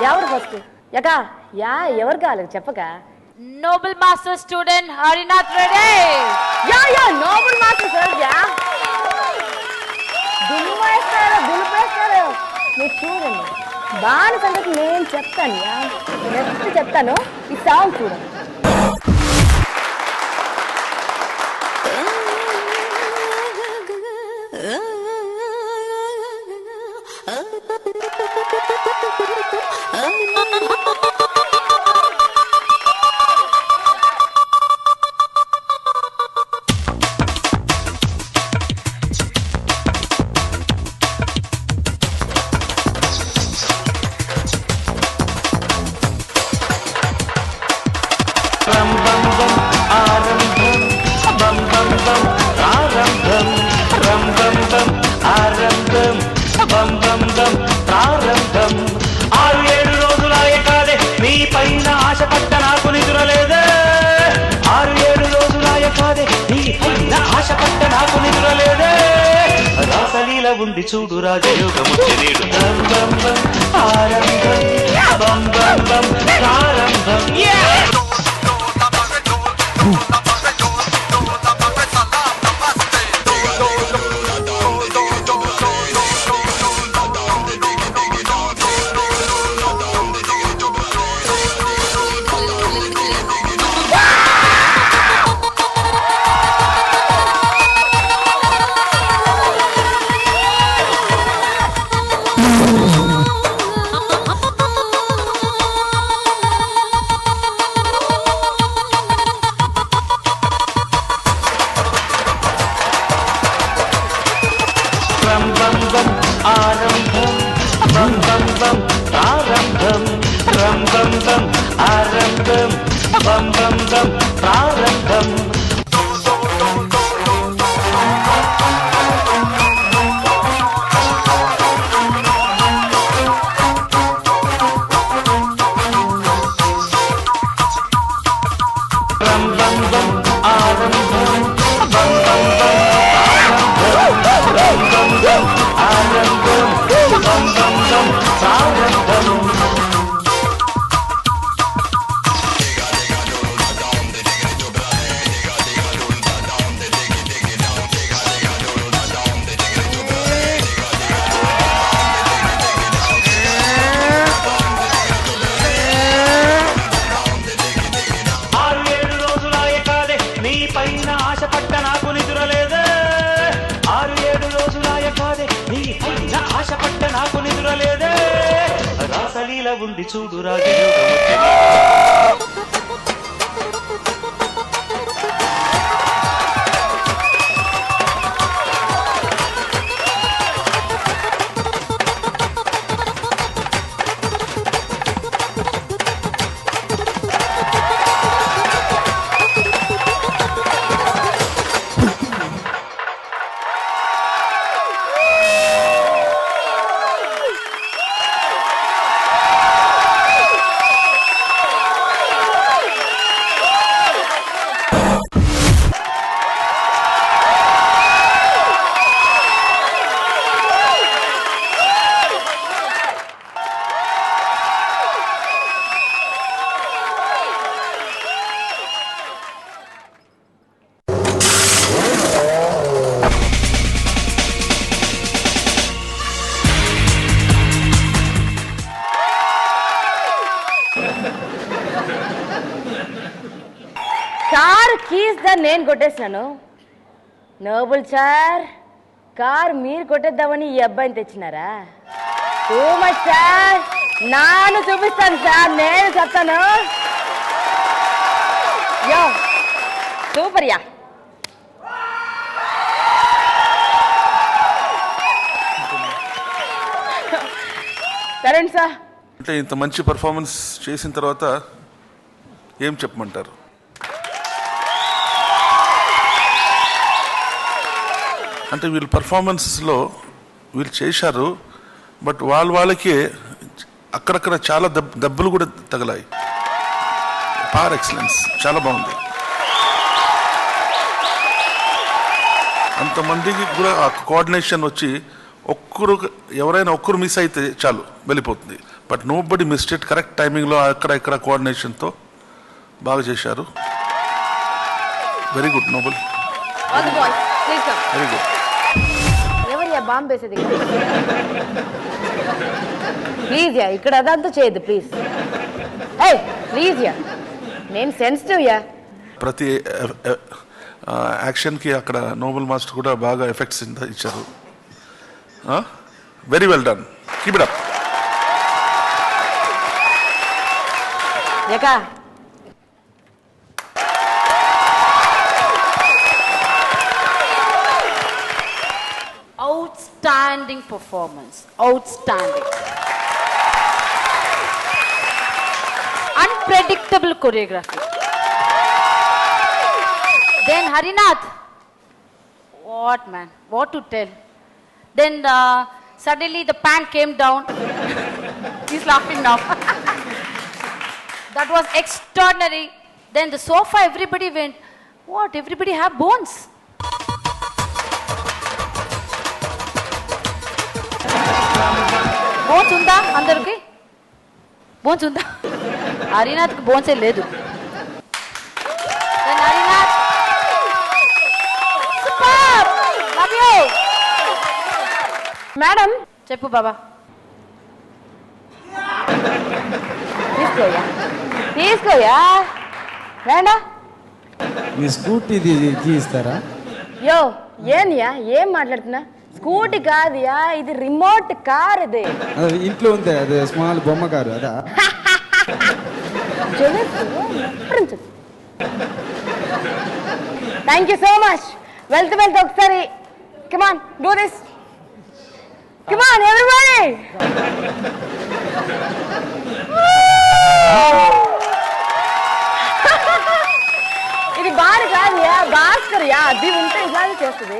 ఎవరు first యక yeah ఎవరు కావాలి చెప్పక Noble Master student Harinath Reddy. Yeah Noble master sir yeah దులిపేస్తారు మీరు చూడండి బాగా సంగతి నేను చెప్తాను యా నెక్స్ట్ చెప్తాను ఈ సాంగ్ చూడండి ప్రారంభం 6-7 రోజులాయే కాదే నీ పైన ఆశపడ్డ నాకు నిదురలేదే 6-7 రోజులాయే కాదే నీ పైన ఆశపడ్డ నాకు నిదురలేదే రాసలీల ఉంది చూడు రాజయోగముచ్చే నేడు ఆరంభం బం బం బం ప్రారంభం ఆరంభం బం బం బం ప్రారంభం రం బం బం ఆరంభం బం బం బం ప్రారంభం రం బం బం ఆరంభం బం బం బం ఆరంభం బం బం బం ప్రారంభం పైన ఆశపడ్డ నాకు నిదురలేదే 6-7 రోజులాయ కాదే నీ పైన ఆశపడ్డ నాకు నిదురలేదే రాసలీల ఉంది చూడు రాజయోగముచ్చే కార్ కీస్ దా నేను కొట్టేసినాను నోబుల్ సార్ కార్ మీరు కొట్టేద్దామని ఈ అబ్బాయిని తెచ్చినారా టూ మచ్ సార్ నాను చూపిస్తాను సార్ నేను చెప్తాను యో సూపర్ యా సరే సార్ అంటే ఇంత మంచి పర్ఫార్మెన్స్ చేసిన తర్వాత ఏం చెప్పమంటారు అంటే వీళ్ళు పర్ఫార్మెన్స్లో వీళ్ళు చేశారు బట్ వాళ్ళకి అక్కడక్కడ చాలా దెబ్బలు కూడా తగిలాయి పార్ ఎక్సలెన్స్ చాలా బాగుంది అంతమందికి కూడా ఆ కోఆర్డినేషన్ వచ్చి ఎవరైనా ఒక్కరు మిస్ అయితే చాలు వెళ్ళిపోతుంది but nobody mistake, correct టైమింగ్లో అక్కడ ఇక్కడ కోఆర్డినేషన్తో బాగా చేశారు. Very good Noble, very good. ఎవరు బాంబు వేసేది? ప్లీజ్ యా, ఇక్కడ అదంతా చేయొద్దు ప్లీజ్. ప్లీజ్ యా, నేను సెన్సిటివ్ యా. ప్రతి యాక్షన్కి అక్కడ నోబెల్ మాస్టర్ కూడా బాగా ఎఫెక్ట్స్ ఇచ్చారు. Very well done, keep it up. యకా Outstanding performance. Outstanding. Unpredictable choreography. Then Harinath. What man? What to tell? Then suddenly the pan came down. He's laughing now. That was extraordinary. Then the sofa, everybody went, what? Everybody have bones. Bones ఉందా అందరికి? Bones ఉందా? హరినాథ్కి బోన్సే లేదు. Madam చెప్పు బాబా. తీసుకోయా, తీసుకోయా. వేండా మీ స్కూటీది key ఇస్తారా? యో ఏన్యా, ఏం మాట్లాడుతున్నా? Scooty కాదుయా, ఇది రిమోట్ కార్. ఇది అది ఇంట్లో ఉంది, అది స్మాల్ బొమ్మ కారు అదా? Thank you so much. వెళ్తూ వెళ్తూ ఒకసారి come on do this, come on everybody. ఇది బార్ కాదుయా, భాస్కర్ యా. అది ఉంటే ఇలాగే చేస్తుంది.